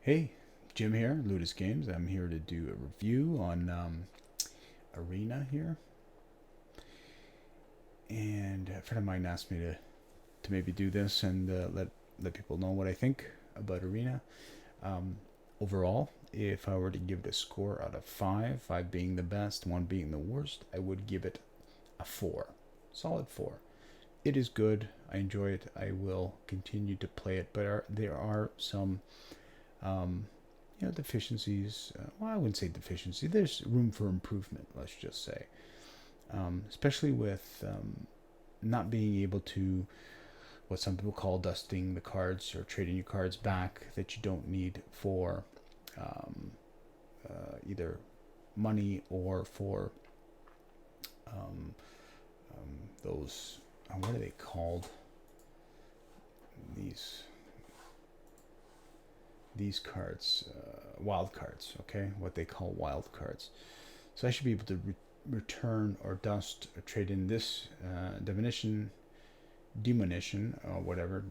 Hey, Jim here, Ludus Games. I'm here to do a review on Arena here. And a friend of mine asked me to maybe do this and let people know what I think about Arena. Um, Overall, if I were to give it a score out of 5, 5 being the best, 1 being the worst, I would give it a 4. Solid 4. It is good. I enjoy it. I will continue to play it, but there are some um, deficiencies. Well, I wouldn't say deficiency. There's room for improvement, let's just say. Especially with not being able to, what some people call dusting the cards or trading your cards back that you don't need for um, either money or for um, those, what are they called? These cards, wild cards, okay, what they call wild cards. So I should be able to return or dust or trade in this demonition, or whatever.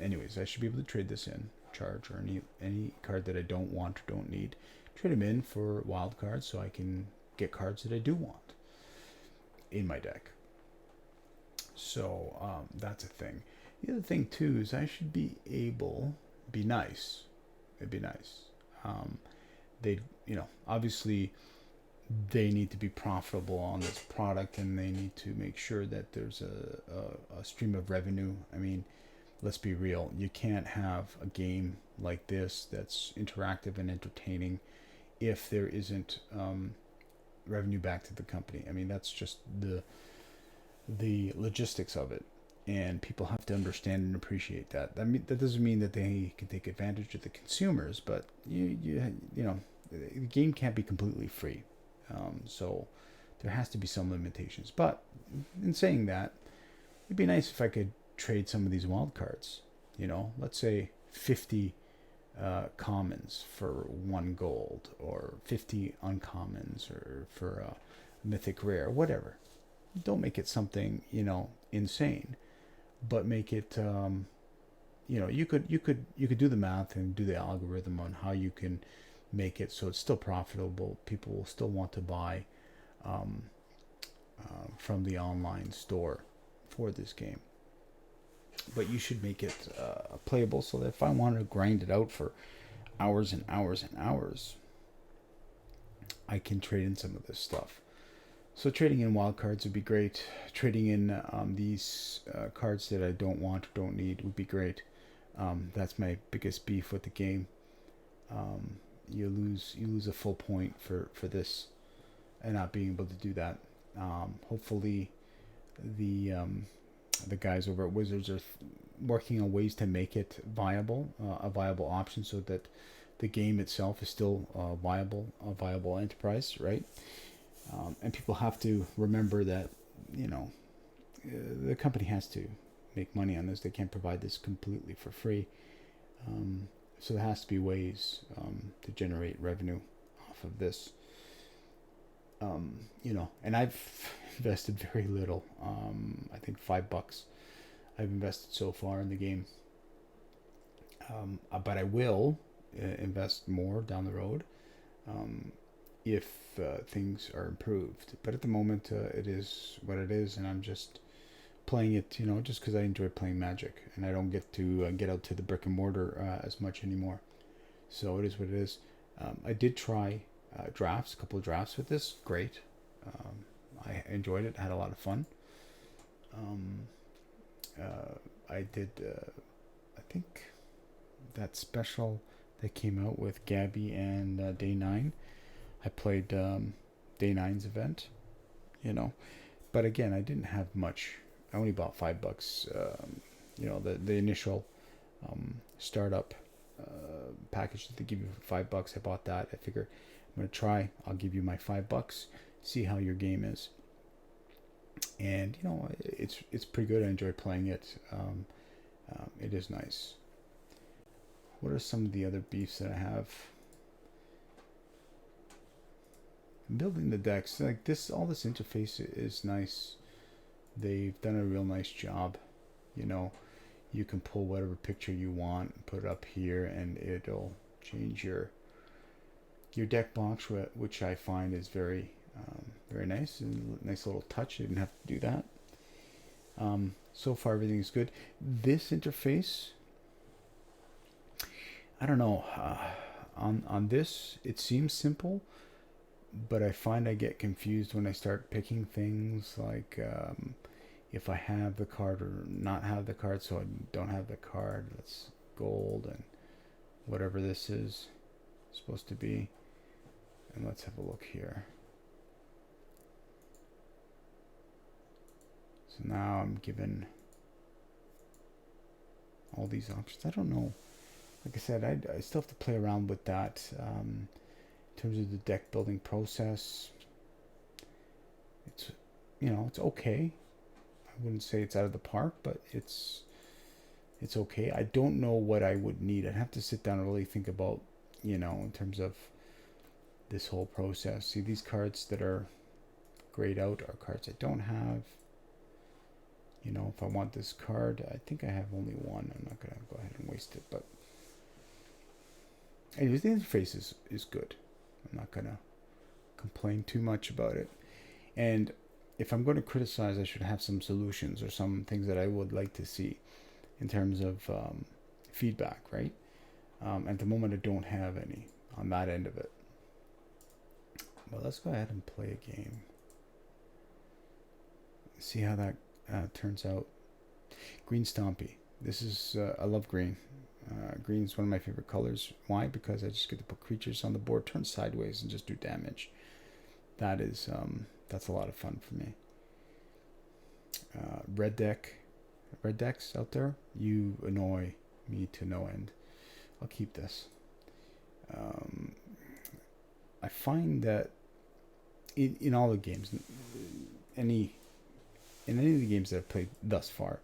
Anyways, I should be able to trade this in, charge, or any card that I don't want or don't need. Trade them in for wild cards so I can get cards that I do want in my deck. So that's a thing. The other thing too is I should be able, be nice. It'd be nice. They, obviously they need to be profitable on this product, and they need to make sure that there's a stream of revenue. I mean, let's be real. You can't have a game like this that's interactive and entertaining if there isn't revenue back to the company. I mean, that's just the logistics of it, and people have to understand and appreciate that. I mean, that doesn't mean that they can take advantage of the consumers, but the game can't be completely free. So there has to be some limitations. But in saying that, it'd be nice if I could trade some of these wild cards. Let's say 50 commons for 1 gold, or 50 uncommons, or for a mythic rare, whatever. Don't make it something insane, but make it you could do the math and do the algorithm on how you can make it so it's still profitable. People will still want to buy um, from the online store for this game, but you should make it playable so that if I want to grind it out for hours and hours and hours, I can trade in some of this stuff. So trading in wild cards would be great. Trading in these cards that I don't want or don't need would be great. That's my biggest beef with the game. You lose a full point for this, and not being able to do that. Hopefully, the guys over at Wizards are working on ways to make it viable, a viable option, so that the game itself is still a viable enterprise, right? And people have to remember that the company has to make money on this. They can't provide this completely for free. So there has to be ways to generate revenue off of this. And I've invested very little. I think $5 I've invested so far in the game. But I will invest more down the road if things are improved. But at the moment, it is what it is, and I'm just playing it, just because I enjoy playing Magic, and I don't get to get out to the brick and mortar as much anymore. So it is what it is. I did try a couple of drafts with this. Great. I enjoyed it. Had a lot of fun. I did, I think, that special that came out with Gabby and Day 9. I played Day 9's event, but again, I didn't have much. I only bought $5. The initial startup package that they give you for $5. I bought that. I figure I'm gonna try. I'll give you my $5. See how your game is, and it's pretty good. I enjoy playing it. It is nice. What are some of the other beefs that I have? Building the decks like this, all this interface is nice. They've done a real nice job. You can pull whatever picture you want, put it up here, and it'll change your deck box, which I find is very very nice. A nice little touch. You didn't have to do that. So far everything's good. This interface, I don't know. On this, it seems simple, but I find I get confused when I start picking things like if I have the card or not have the card. So I don't have the card. That's gold and whatever this is supposed to be. And let's have a look here. So now I'm given all these options. I don't know. Like I said, I still have to play around with that in terms of the deck building process. It's, you know, it's okay. I wouldn't say it's out of the park, but it's okay. I don't know what I would need. I'd have to sit down and really think about, you know, in terms of this whole process. See, these cards that are grayed out are cards I don't have. You know, if I want this card, I think I have only one. I'm not going to go ahead and waste it. But anyways, the interface is good. I'm not going to complain too much about it. And if I'm going to criticize, I should have some solutions or some things that I would like to see in terms of feedback, right? At the moment, I don't have any on that end of it. But let's go ahead and play a game. See how that turns out. Green Stompy. This is I love green. Green is one of my favorite colors. Why? Because I just get to put creatures on the board, turn sideways, and just do damage. That is that's a lot of fun for me. Red decks out there, you annoy me to no end. I'll keep this. I find that in all the games, in any of the games that I've played thus far,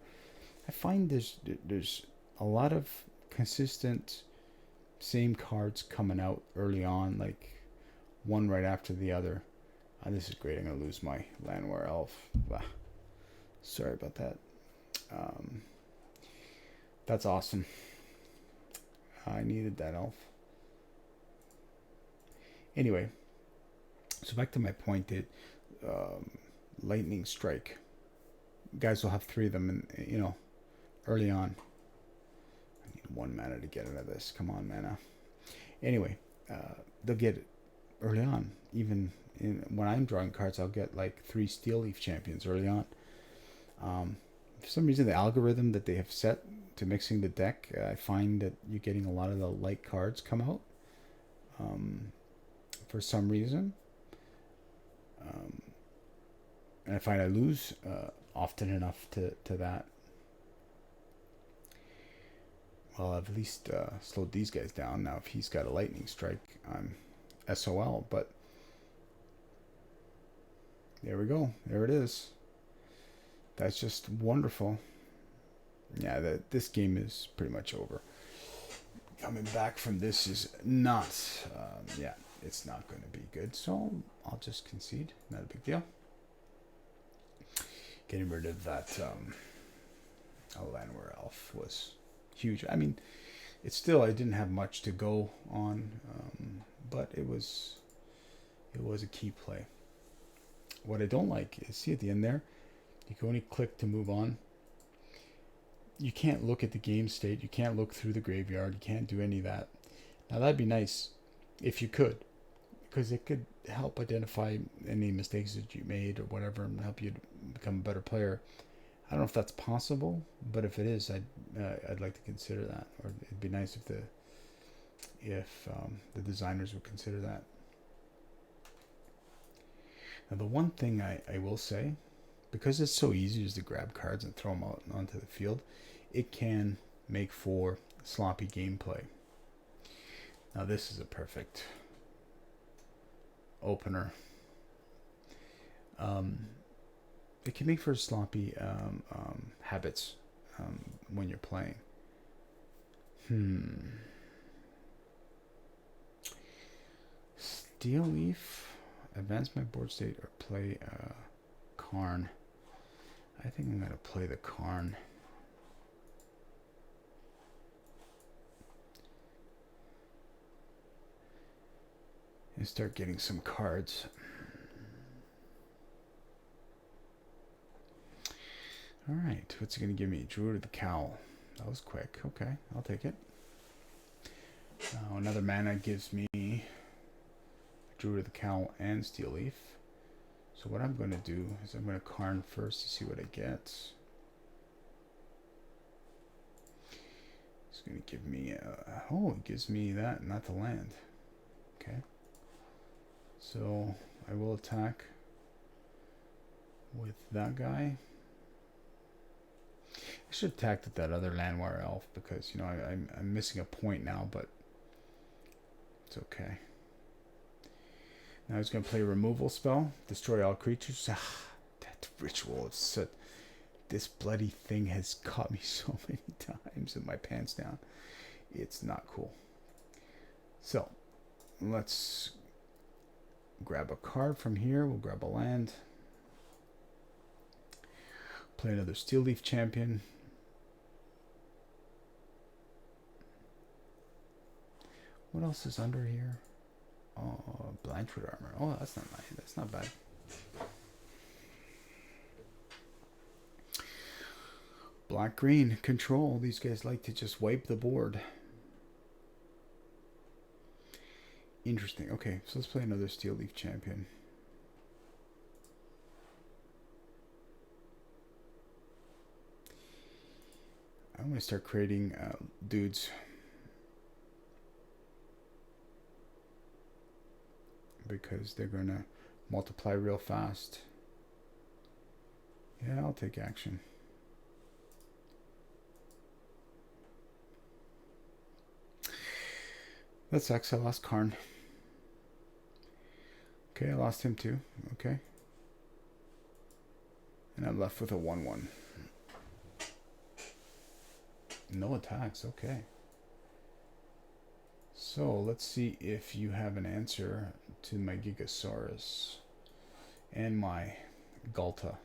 I find there's a lot of consistent same cards coming out early on, like one right after the other. This is great. I'm gonna lose my Landwehr Elf. Sorry about that. That's awesome. I needed that elf. Anyway, so back to my point that lightning strike. Guys will have 3 of them, and you know, early on. I need 1 mana to get out of this. Come on, mana. Anyway, they'll get it early on. Even when I'm drawing cards, I'll get like 3 Steel Leaf Champions early on. For some reason, the algorithm that they have set to mixing the deck, I find that you're getting a lot of the light cards come out. For some reason. And I find I lose often enough to that. Well, I've at least slowed these guys down. Now, if he's got a lightning strike, I'm SOL. But there we go. There it is. That's just wonderful. Yeah, this game is pretty much over. Coming back from this is not, yeah, it's not going to be good. So I'll just concede. Not a big deal. Getting rid of that Landwehr Elf was huge. I mean, it's still, I didn't have much to go on, but it was a key play. What I don't like is, see at the end there, you can only click to move on. You can't look at the game state. You can't look through the graveyard. You can't do any of that. Now, that'd be nice if you could, because it could help identify any mistakes that you made or whatever and help you become a better player. I don't know if that's possible, but if it is, I'd like to consider that, or it'd be nice if the designers would consider that. Now, the one thing I will say, because it's so easy just to grab cards and throw them out onto the field, it can make for sloppy gameplay. Now, this is a perfect opener. It can make for sloppy habits when you're playing. Steel Leaf, advance my board state, or play Karn. I think I'm going to play the Karn. and start getting some cards. All right, what's it going to give me? Druid of the Cowl. That was quick. Okay, I'll take it. Now another mana gives me Druid of the Cowl and Steel Leaf. So what I'm going to do is I'm going to Karn first to see what it gets. It's going to give me oh, it gives me that, not the land. Okay. So I will attack with that guy. I should attack with that other Landwire Elf because, you know, I'm missing a point now, but it's okay. Now he's going to play a removal spell. Destroy all creatures. Ah, that ritual is so... This bloody thing has caught me so many times with my pants down. It's not cool. So, let's grab a card from here. We'll grab a land. Play another Steel Leaf Champion. What else is under here? Oh, Blanchwood Armor. Oh, that's not nice. That's not bad. Black-green. Control. These guys like to just wipe the board. Interesting. Okay, so let's play another Steel Leaf Champion. I'm going to start creating dudes. Because they're going to multiply real fast. Yeah, I'll take action. That sucks. I lost Karn. Okay, I lost him too. Okay. And I'm left with a 1/1. No attacks. Okay. So let's see if you have an answer to my Gigasaurus and my Galta.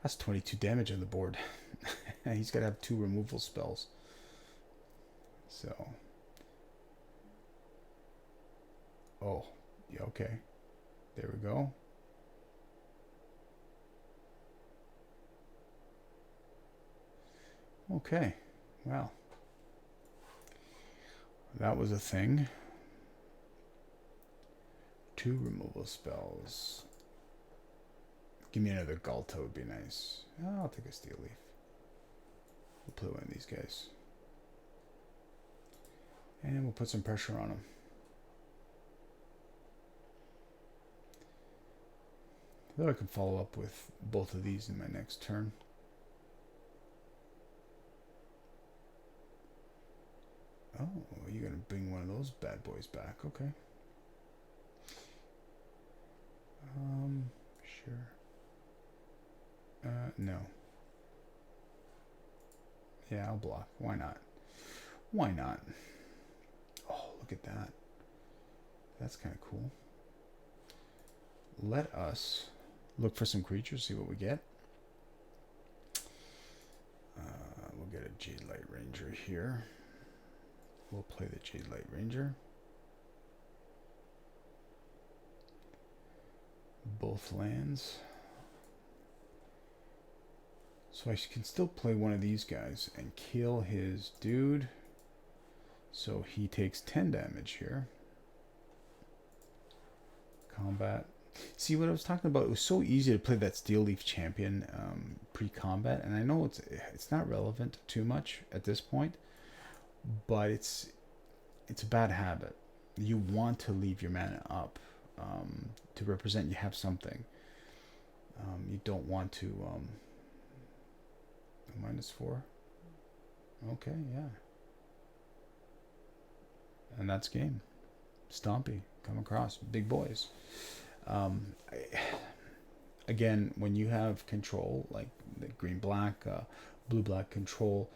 That's 22 damage on the board. He's got to have 2 removal spells. So. Oh, yeah, okay. There we go. Okay. Well, that was a thing. 2 removal spells. Give me another Galta would be nice. Oh, I'll take a Steel Leaf. We'll play one of these guys. And we'll put some pressure on them. Though I can follow up with both of these in my next turn. Oh, you're going to bring one of those bad boys back. Okay. Sure. No. Yeah, I'll block. Why not? Why not? Oh, look at that. That's kind of cool. Let us look for some creatures, see what we get. We'll get a Jade Light Ranger here. We'll play the Jade Light Ranger. Both lands. So I can still play one of these guys and kill his dude. So he takes 10 damage here. Combat. See what I was talking about? It was so easy to play that Steel Leaf Champion pre-combat, and I know it's not relevant too much at this point, but it's a bad habit. You want to leave your mana up to represent you have something. You don't want to -4. Okay, yeah. And that's game. Stompy, come across, big boys. Again, when you have control, like the green-black, blue-black control,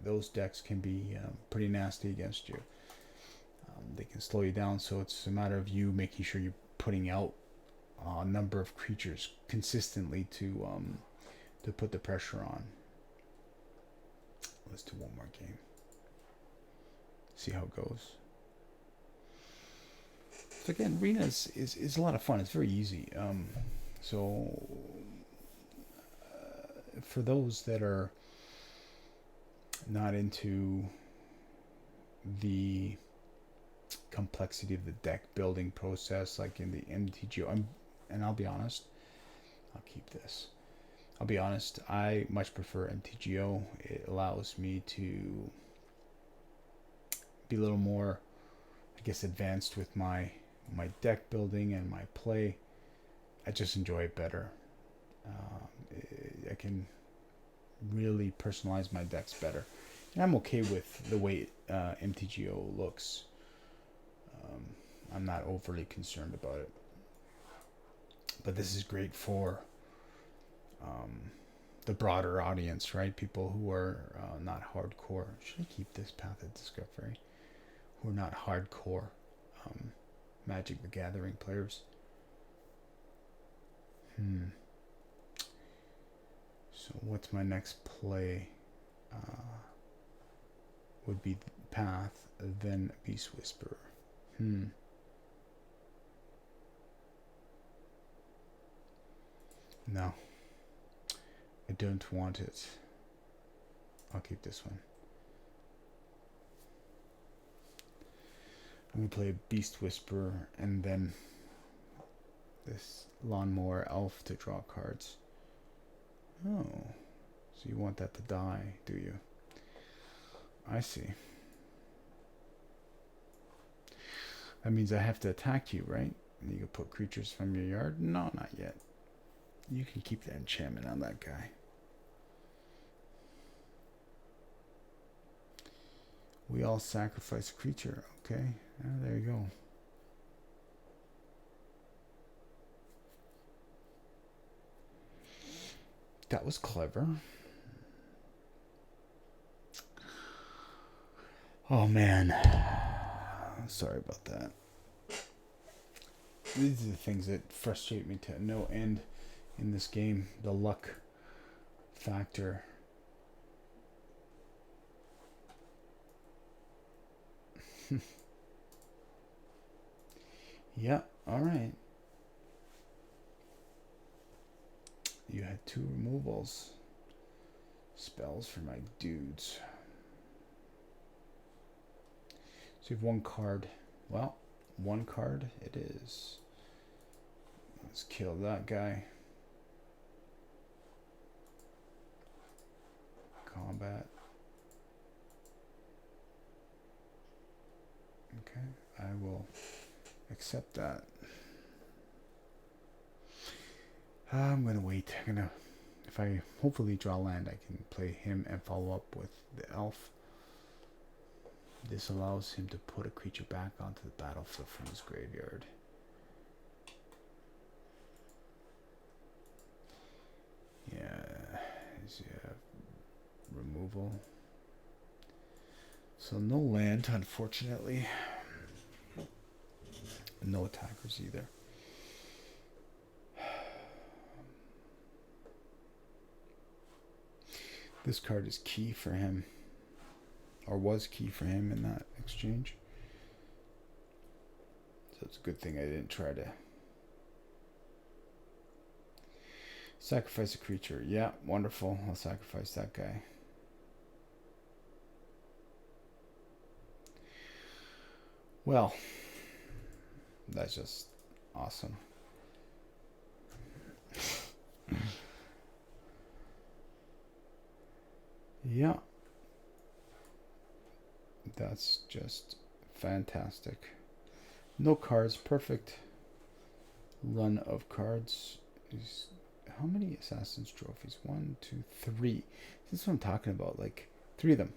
those decks can be pretty nasty against you. They can slow you down, so it's a matter of you making sure you're putting out a number of creatures consistently to put the pressure on. Let's do one more game. See how it goes. So again, Arena is a lot of fun. It's very easy. So for those that are not into the complexity of the deck building process, like in the MTG, and I'll be honest, I'll keep this. I'll be honest, I much prefer MTGO. It allows me to be a little more, I guess, advanced with my deck building and my play. I just enjoy it better. I can really personalize my decks better. And I'm okay with the way MTGO looks. I'm not overly concerned about it. But this is great for the broader audience, right? People who are not hardcore. Should I keep this Path of Discovery? Who are not hardcore Magic the Gathering players. So what's my next play? Would be Path, then Beast Whisperer. No. I don't want it. I'll keep this one. I'm going to play Beast Whisperer and then this Lawnmower Elf to draw cards. Oh. So you want that to die, do you? I see. That means I have to attack you, right? And you can put creatures from your yard? No, not yet. You can keep that enchantment on that guy. We all sacrifice a creature. Okay. Oh, there you go. That was clever. Oh, man. Sorry about that. These are the things that frustrate me to no end in this game. The luck factor. Yeah, alright. You had 2 removals. Spells for my dudes. So you have 1 card. Well, 1 card it is. Let's kill that guy. Combat. Okay, I will accept that. I'm gonna wait. If I hopefully draw land, I can play him and follow up with the elf. This allows him to put a creature back onto the battlefield from his graveyard. Yeah, removal. So no land, unfortunately. No attackers either. This card is key for him. Or was key for him in that exchange. So it's a good thing I didn't try to sacrifice a creature. Yeah, wonderful. I'll sacrifice that guy. Well, that's just awesome. Yeah. That's just fantastic. No cards, perfect run of cards. How many Assassin's Trophies? 1, 2, 3. This is what I'm talking about. Like 3 of them.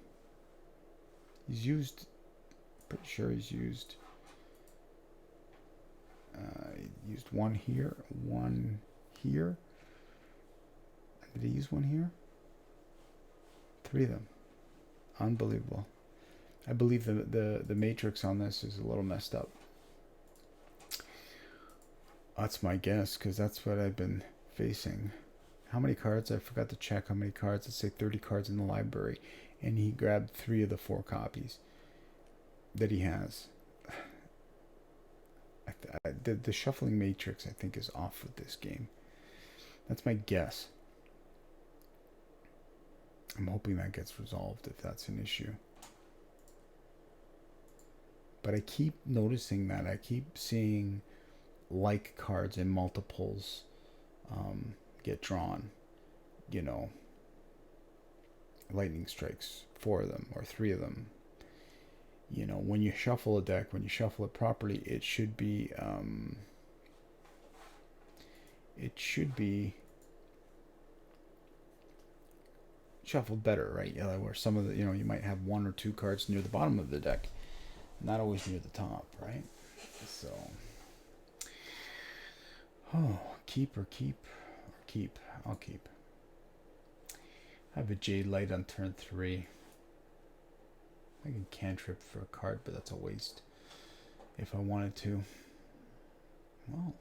He's used. Pretty sure he's used. He used 1 here, 1 here. Did he use 1 here? 3 of them. Unbelievable. I believe the matrix on this is a little messed up. That's my guess, because that's what I've been facing. How many cards? I forgot to check how many cards. Let's say 30 cards in the library. And he grabbed 3 of the 4 copies. that he has. The shuffling matrix, I think, is off with this game. That's my guess. I'm hoping that gets resolved if that's an issue. But I keep noticing that. I keep seeing like cards in multiples get drawn. You know, lightning strikes, 4 of them or 3 of them. You know, when you shuffle a deck, when you shuffle it properly, it should be shuffled better, right? Where some of the, you might have 1 or 2 cards near the bottom of the deck, not always near the top, right? So, keep or keep or keep. I'll keep. I have a Jade Light on turn 3. I can cantrip for a card, but that's a waste if I wanted to. Well,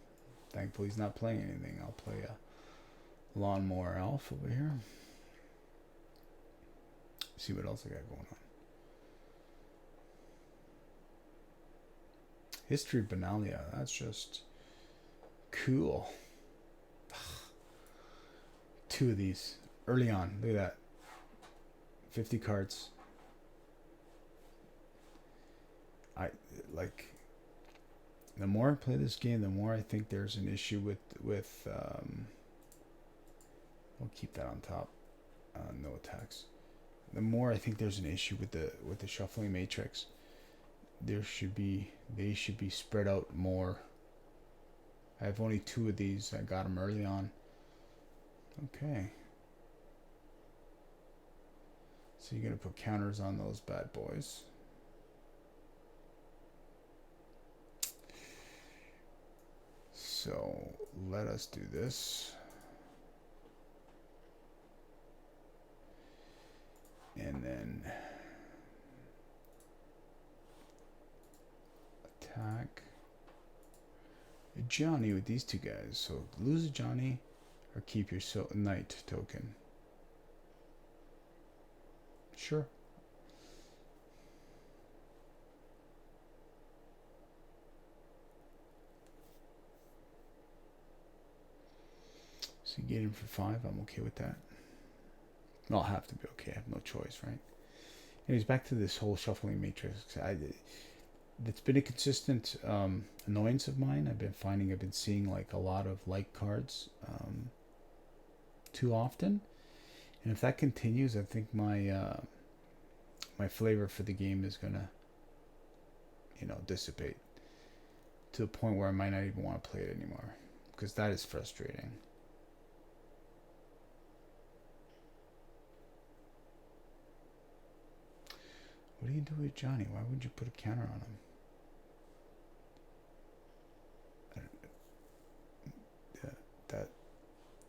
thankfully he's not playing anything. I'll play a Lawnmower Elf over here. See what else I got going on. History Benalia. That's just cool. 2 of these early on. Look at that. 50 cards. The more I play this game, the more I think there's an issue with we'll keep that on top. No attacks. The more I think there's an issue with the shuffling matrix. They should be spread out more. I have only 2 of these. I got them early on. Okay. So you're gonna put counters on those bad boys. So let us do this. And then attack Johnny with these 2 guys. So lose a Johnny or keep your knight token. Sure. So you get him for 5. I'm okay with that. I'll have to be okay. I have no choice, right? Anyways, back to this whole shuffling matrix. It's been a consistent annoyance of mine. I've been seeing like a lot of like cards too often, and if that continues, I think my my flavor for the game is gonna dissipate to a point where I might not even want to play it anymore, because that is frustrating. What do you do with Johnny? Why would you put a counter on him?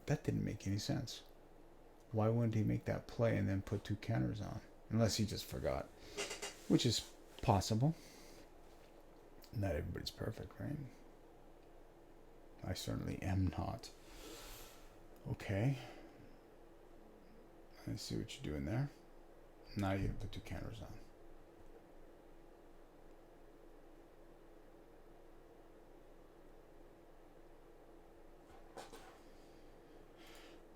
That didn't make any sense. Why wouldn't he make that play and then put 2 counters on? Unless he just forgot, which is possible. Not everybody's perfect, right? I certainly am not. Okay. I see what you're doing there. Now you put 2 counters on.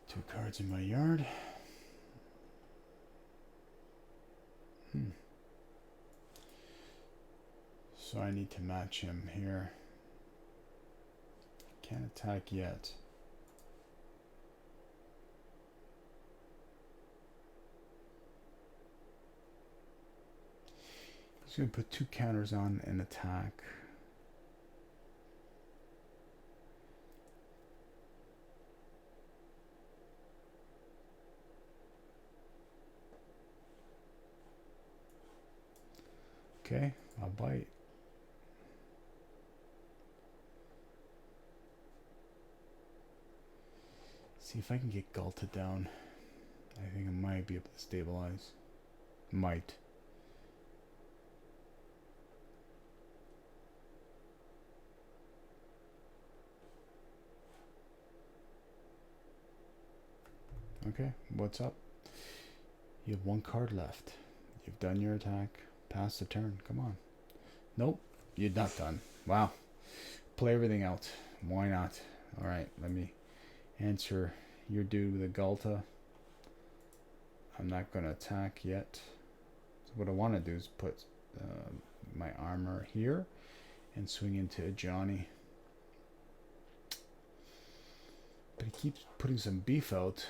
Two cards in my yard. So I need to match him here. Can't attack yet. He's going to put 2 counters on and attack. Okay, I'll bite. See if I can get Galta down. I think I might be able to stabilize. Might. Okay, what's up? You have 1 card left. You've done your attack. Pass the turn. Come on. Nope, you're not done. Wow. Play everything out. Why not? All right, let me answer your dude with a Galta. I'm not going to attack yet. So what I want to do is put my armor here and swing into a Johnny. But he keeps putting some beef out.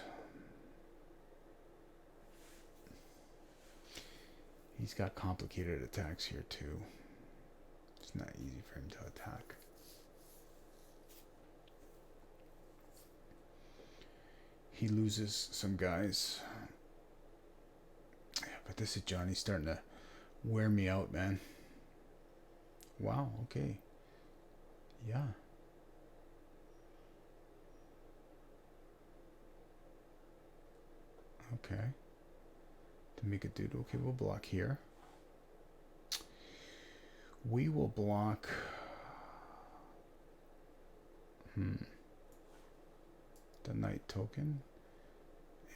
He's got complicated attacks here too. It's not easy for him to attack. He loses some guys. Yeah, but this is Johnny starting to wear me out, man. Wow, okay. Yeah. Okay. To make it do, okay, we'll block here. We will block. The knight token.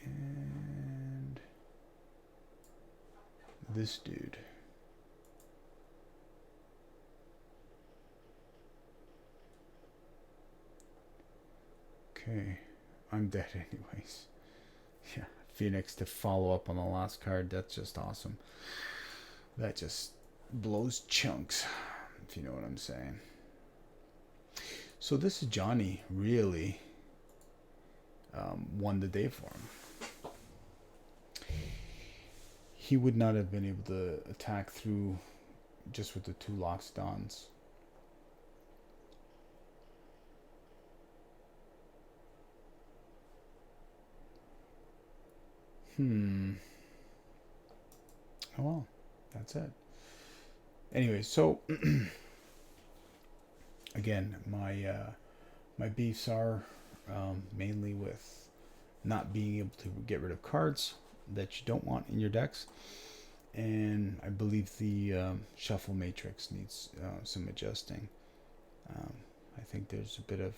And this dude. Okay. I'm dead anyways. Yeah. Phoenix to follow up on the last card. That's just awesome. That just blows chunks, if you know what I'm saying. So this is Johnny really won the day for him. He would not have been able to attack through just with the 2 Lox Dons. Oh well, that's it. Anyway, so again, my beefs are mainly with not being able to get rid of cards that you don't want in your decks, and I believe the shuffle matrix needs some adjusting. I think there's a bit of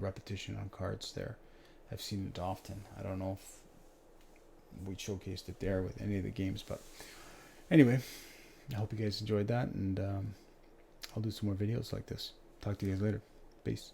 repetition on cards there. I've seen it often. I don't know if we showcased it there with any of the games, but anyway, I hope you guys enjoyed that, and I'll do some more videos like this. Talk to you guys later. Peace.